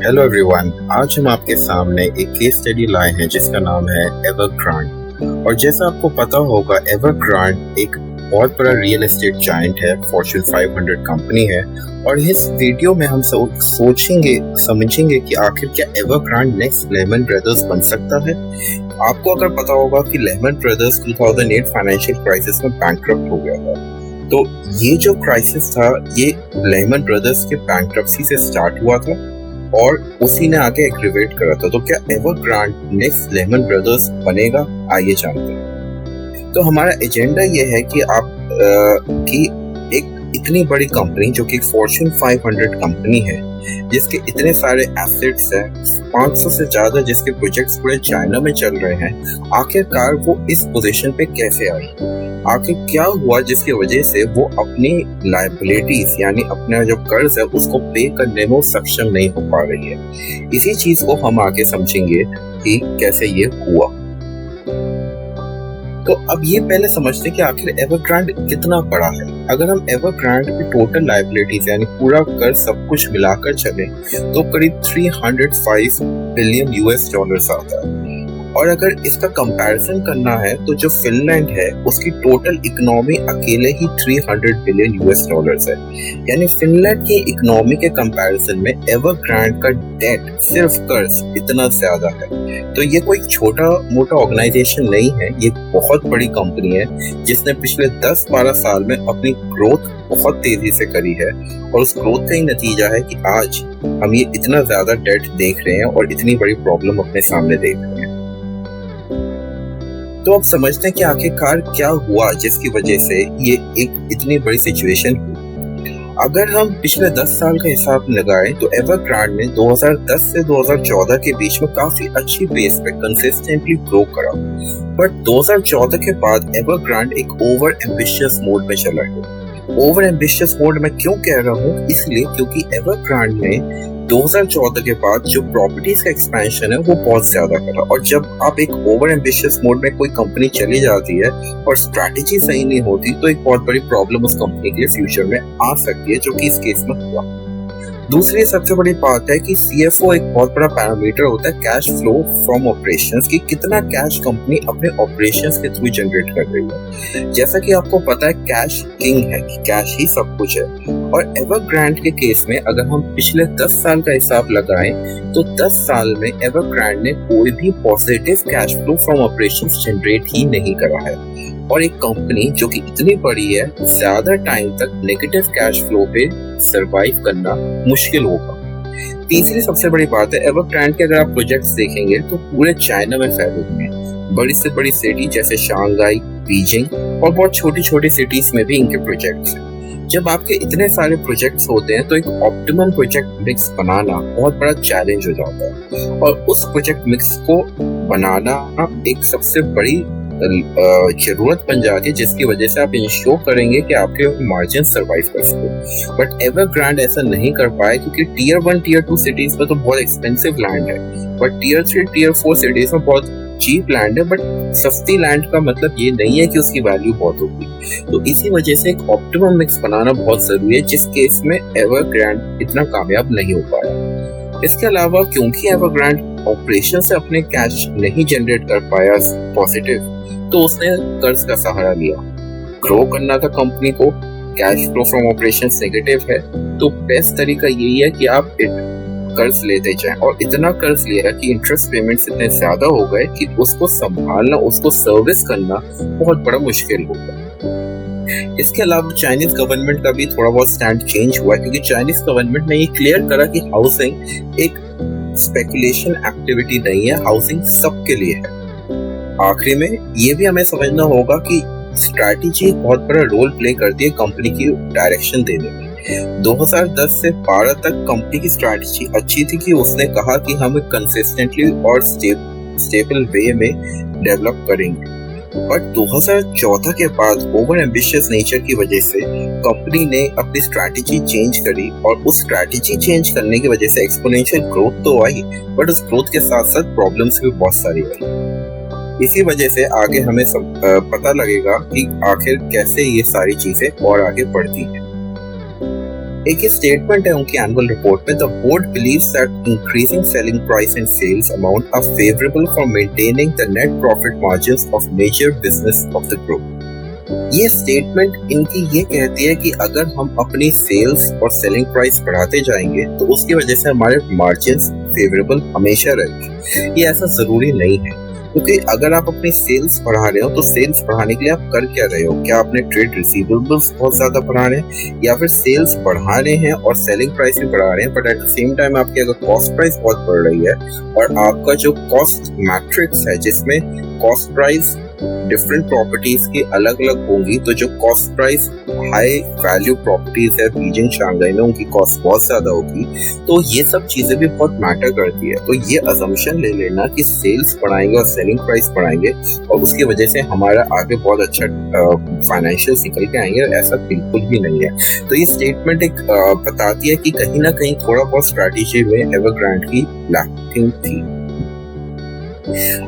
Hello everyone, आज हम आपके सामने एक केस स्टडी लाए हैं जिसका नाम है एवरग्रांड। और जैसा आपको पता होगा, एवरग्रांड एक बहुत बड़ा रियल एस्टेट जायंट है, फॉर्च्यून 500 कंपनी है। और इस वीडियो में हम सोचेंगे समझेंगे कि आखिर क्या एवरग्रांड नेक्स्ट लेहमैन ब्रदर्स बन सकता है। आपको अगर पता होगा कि लेहमैन ब्रदर्स 2008 फाइनेंशियल क्राइसिस में बैंकक्रप्ट हो गया था, तो ये जो क्राइसिस था ये लेहमैन ब्रदर्स के बैंकक्रप्सी से स्टार्ट हुआ था और उसी ने आगे एग्रीवेट करा था। तो क्या एवरग्रांड नेक्स्ट लेहमैन ब्रदर्स बनेगा, आइए जानते हैं। तो हमारा एजेंडा ये है कि आप कि एक इतनी बड़ी कंपनी जो कि फॉर्च्यून 500 कंपनी है, जिसके इतने सारे एसेट्स हैं, 500 से ज्यादा जिसके प्रोजेक्ट्स पूरे चाइना में चल रहे हैं, आखिरकार वो इस पोजीशन पे कैसे आई, आखिर क्या हुआ जिसकी वजह से वो अपनी लायबिलिटीज यानी अपना जो कर्ज है उसको पे करने में सक्षम नहीं हो पा रही है। इसी चीज को हम आगे समझेंगे कि कैसे ये हुआ। तो अब ये पहले समझते हैं कि आखिर एवरग्रांड कितना बड़ा है। अगर हम एवरग्रांड की टोटल लायबिलिटीज यानी पूरा कर्ज सब कुछ मिलाकर चले तो करीब 305 बिलियन यूएस डॉलर्स आता है। और अगर इसका कंपैरिजन करना है तो जो फिनलैंड है उसकी टोटल इकोनॉमी अकेले ही 300 बिलियन यूएस डॉलर्स है। यानी फिनलैंड की इकोनॉमी के कंपैरिजन में एवरग्रांड का डेट, सिर्फ कर्ज, इतना ज्यादा है। तो ये कोई छोटा मोटा ऑर्गेनाइजेशन नहीं है, ये बहुत बड़ी कंपनी है जिसने पिछले 10-12 साल में अपनी ग्रोथ बहुत तेजी से करी है। और उस ग्रोथ का ही नतीजा है कि आज हम ये इतना ज्यादा डेट देख रहे हैं और इतनी बड़ी प्रॉब्लम अपने सामने देख रहे हैं। तो अब समझते हैं कि आखिरकार क्या हुआ जिसकी वजह से ये एक इतनी बड़ी सिचुएशन हुई। अगर हम पिछले 10 साल का हिसाब लगाएं तो एवरग्रांड ने 2010 से 2014 के बीच में काफी अच्छी पेस पे कंसिस्टेंटली ग्रो करा। बट 2014 के बाद एवरग्रांड एक ओवर एम्बिशियस मोड में चला गया। ओवर एम्बिशियस मोड में क्यों कह रहा हूँ, इसलिए क्योंकि एवरग्रांड ने 2014 के बाद जो प्रॉपर्टीज का एक्सपेंशन है वो बहुत ज्यादा करा। और जब आप एक ओवर एम्बिशियस मोड में कोई कंपनी चली जाती है और स्ट्रैटेजी सही नहीं होती तो एक बहुत बड़ी प्रॉब्लम उस कंपनी के लिए फ्यूचर में आ सकती है, जो कि इस केस में हुआ। दूसरी सबसे बड़ी बात है कि सीएफओ एक बहुत बड़ा पैरामीटर होता है कैश फ्लो फ्रॉम ऑपरेशंस, कि कितना कैश कंपनी अपने ऑपरेशंस के थ्रू जनरेट कर रही है। जैसा कि आपको पता है कैश किंग है, कैश ही सब कुछ है। और एवरग्रांड के केस में अगर हम पिछले 10 साल का हिसाब लगाएं तो 10 साल में एवरग्रांड ने कोई भी positive cash flow from operations generate ही नहीं करा है। और एक कंपनी जो कि इतनी बड़ी है, ज्यादा टाइम तक नेगेटिव कैश फ्लो पे सरवाइव करना मुश्किल होगा। तीसरी सबसे बड़ी बात है, एवरग्रांड के अगर आप प्रोजेक्ट्स देखेंगे तो पूरे चाइना में फैले हुए हैं। बड़ी से बड़ी सिटी जैसे शंघाई, बीजिंग और बहुत छोटी छोटी सिटीज में भी इनके प्रोजेक्ट्स हैं। जब आपके इतने सारे प्रोजेक्ट्स होते हैं तो एक ऑप्टिमम प्रोजेक्ट मिक्स बनाना बहुत बड़ा चैलेंज हो जाता है। और उस प्रोजेक्ट मिक्स को बनाना एक सबसे बड़ी जरूरत बन जाती है, जिसकी वजह से आप इंश्योर करेंगे कि आपके मार्जिन सरवाइव कर सके। बट एवरग्रांड ऐसा नहीं कर पाए क्योंकि टियर 1 टियर 2 सिटीज में तो बहुत एक्सपेंसिव लैंड है, बट टियर 3 टियर 4 सिटीज में बहुत चीप लैंड है। बट सस्ती लैंड का मतलब ये नहीं है कि उसकी वैल्यू बहुत होगी। तो इसी वजह से एक ऑप्टिमम मिक्स बनाना बहुत जरूरी है, जिस केस में एवरग्रांड इतना कामयाब नहीं हो पाया। इसके अलावा क्योंकि एवरग्रांड ऑपरेशन से अपने कैश नहीं जनरेट कर पाया पॉजिटिव, तो उसने कर्ज का सहारा लिया। ग्रो करना था कंपनी को, cash flow from operations negative है, तो बेस्ट तरीका यही है कि आप कर्ज लेते जाएं। और इतना कर्ज लिया कि इंटरेस्ट पेमेंट्स इतने ज्यादा हो गए कि उसको संभालना, उसको सर्विस करना बहुत बड़ा मुश्किल हो गया। इसके अलावा चाइनीज गवर्नमेंट का भी थोड़ा बहुत स्टैंड चेंज हुआ, क्योंकि चाइनीज गवर्नमेंट ने ये क्लियर करा कि हाउसिंग एक स्पेकुलेशन एक्टिविटी नहीं है, हाउसिंग सबके लिए है। आखिरी में ये भी हमें समझना होगा कि स्ट्रैटेजी बहुत बड़ा रोल प्ले करती है कंपनी की डायरेक्शन देने में। 2010 से 12 तक कंपनी की स्ट्रैटेजी अच्छी थी कि उसने कहा कि हम कंसिस्टेंटली और स्टेबल वे में डेवलप करेंगे। बट 2014 के बाद ओवर एम्बिशियस नेचर की वजह से कंपनी ने अपनी स्ट्रैटेजी चेंज करी, और उस स्ट्रैटेजी चेंज करने की वजह से एक्सपोनेंशियल ग्रोथ तो आई, बट उस ग्रोथ के साथ साथ प्रॉब्लम्स भी बहुत सारी आई। इसी वजह से आगे हमें पता लगेगा कि आखिर कैसे ये सारी चीजें और आगे बढ़ती हैं। एक ही स्टेटमेंट है उनकी एनुअल रिपोर्ट में, the board believes that increasing selling price and sales amount are favourable for maintaining the net profit margins of major business of the group. ये स्टेटमेंट इनकी ये कहती है कि अगर हम अपनी सेल्स और सेलिंग प्राइस बढ़ाते जाएंगे तो उसकी वजह से हमारे मार्जिन्स फेवरेबल हमेशा रहेंगे। ये ऐसा जरूरी नहीं है, क्योंकि अगर आप अपनी सेल्स बढ़ा रहे हो तो सेल्स बढ़ाने के लिए आप कर क्या रहे हो? क्या आपने ट्रेड रिसीवेबल्स बहुत ज्यादा बढ़ा रहे हैं, या फिर सेल्स बढ़ा रहे हैं और सेलिंग प्राइस भी बढ़ा रहे हैं, but at the same time आपकी अगर कॉस्ट प्राइस बहुत बढ़ रही है और आपका जो कॉस्ट मैट्रिक्स है जिसमें कॉस्ट प्राइस डिफरेंट प्रॉपर्टीज की अलग अलग होंगी, तो जो cost price high value properties है बीजिंग शंघाई में उनकी कॉस्ट बहुत ज्यादा होगी, तो ये सब चीजें भी बहुत मैटर करती है। तो ये असम्पशन ले लेना कि सेल्स बढ़ाएंगे और सेलिंग प्राइस बढ़ाएंगे और उसकी वजह से हमारा आगे बहुत अच्छा फाइनेंशियल निकल के आएंगे, ऐसा बिल्कुल भी नहीं है। तो ये स्टेटमेंट एक बताती है कि कहीं ना कहीं थोड़ा बहुत स्ट्रैटेजी में एवरग्रांड की लैकिंग थी।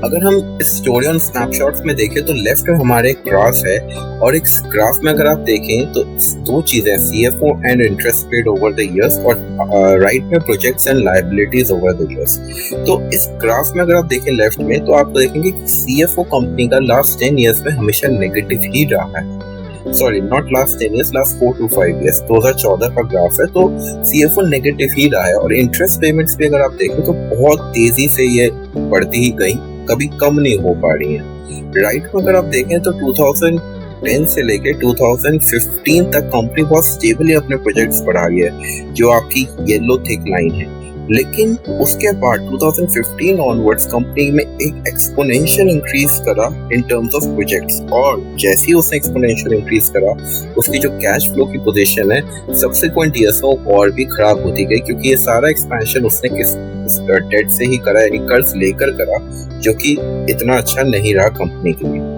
अगर हम इस स्टोरी ऑन स्नैपशॉट्स में देखें तो लेफ्ट में हमारे एक ग्राफ है, और एक ग्राफ में अगर आप देखें तो दो चीजें हैं, CFO and interest paid over the years, और राइट में projects and liabilities over the years. तो इस ग्राफ में अगर आप देखें लेफ्ट में तो आप देखेंगे कि सीएफओ कंपनी का लास्ट 10 इयर्स में हमेशा नेगेटिव ही रहा है। Sorry, not last 10 years, last 4 to 5 years, 2014 का ग्राफ है, तो सीएफओ नेगेटिव ही रहा है। और इंटरेस्ट पेमेंट्स भी अगर आप देखें तो बहुत तेजी से ये बढ़ती ही गई, कभी कम नहीं हो पा रही है। राइट में अगर आप देखें तो 2010 से लेके 2015 तक कंपनी बहुत स्टेबली अपने प्रोजेक्ट्स बढ़ा रही है, जो आपकी येलो थिक लाइन है। लेकिन उसके बाद 2015 ऑनवर्ड्स कंपनी में एक एक्सपोनेंशियल इंक्रीज करा इन टर्म्स ऑफ प्रोजेक्ट्स, और जैसे ही उसने एक्सपोनेंशियल इंक्रीज करा उसकी जो कैश फ्लो की पोजीशन है सब्सिक्वेंट ईयर्स में और भी खराब होती गई, क्योंकि ये सारा एक्सपेंशन उसने किस डेट से ही करा, यानी कर्ज लेकर करा, जो कि इतना अच्छा नहीं रहा कंपनी के लिए।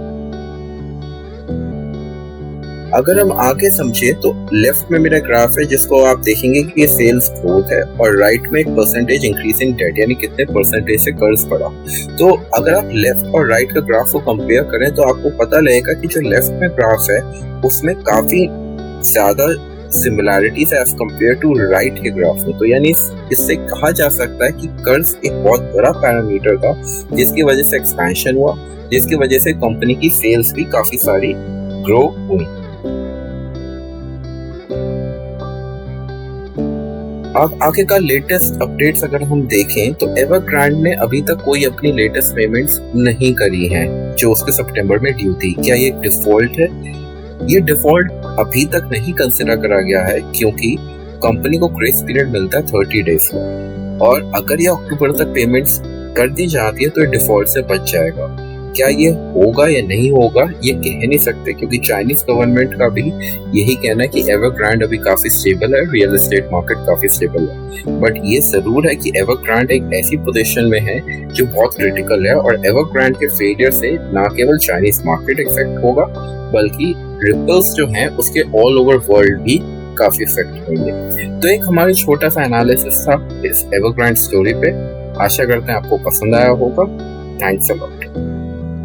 अगर हम आगे समझे तो लेफ्ट में मेरा ग्राफ है जिसको आप देखेंगे कि ये सेल्स ग्रोथ है, और राइट में एक परसेंटेज इंक्रीज इन डेट, यानी कितने परसेंटेज से कर्ज बढ़ा। तो अगर आप लेफ्ट और राइट का ग्राफ को कंपेयर करें तो आपको पता लगेगा कि जो लेफ्ट में ग्राफ है उसमें काफी ज्यादा सिमिलैरिटीज है एज कंपेयर टू राइट के ग्राफ में। तो यानी इससे कहा जा सकता है कि कर्ज एक बहुत बड़ा पैरामीटर था जिसकी वजह से एक्सपेंशन हुआ, जिसकी वजह से कंपनी की सेल्स भी काफी सारी ग्रो हुई। अब आगे का लेटेस्ट अपडेट्स अगर हम देखें तो एवरग्रांड ने अभी तक कोई अपनी लेटेस्ट पेमेंट्स नहीं करी हैं जो उसके सितंबर में ड्यू थी। क्या ये डिफॉल्ट है? ये डिफॉल्ट अभी तक नहीं कंसिडर करा गया है, क्योंकि कंपनी को ग्रेस पीरियड मिलता है 30 डेज का, और अगर ये अक्टूबर तक पेमेंट्स कर दी जाती है तो ये डिफॉल्ट से बच जाएगा। क्या ये होगा या नहीं होगा ये कह नहीं सकते, क्योंकि चाइनीज गवर्नमेंट का भी यही कहना है कि एवरग्रांड अभी काफी स्टेबल है, रियल एस्टेट मार्केट काफी स्टेबल है। बट ये जरूर है कि एवरग्रांड एक ऐसी पोजीशन में है जो बहुत क्रिटिकल है, और एवरग्रांड के फेलियर से ना केवल चाइनीज मार्केट इफेक्ट होगा बल्कि रिपल्स जो हैं उसके ऑल ओवर वर्ल्ड भी काफी इफेक्ट होंगे। तो एक हमारी छोटा सा एनालिसिस था इस एवरग्रांड स्टोरी पे। आशा करते हैं आपको पसंद आया होगा। Thanks a lot.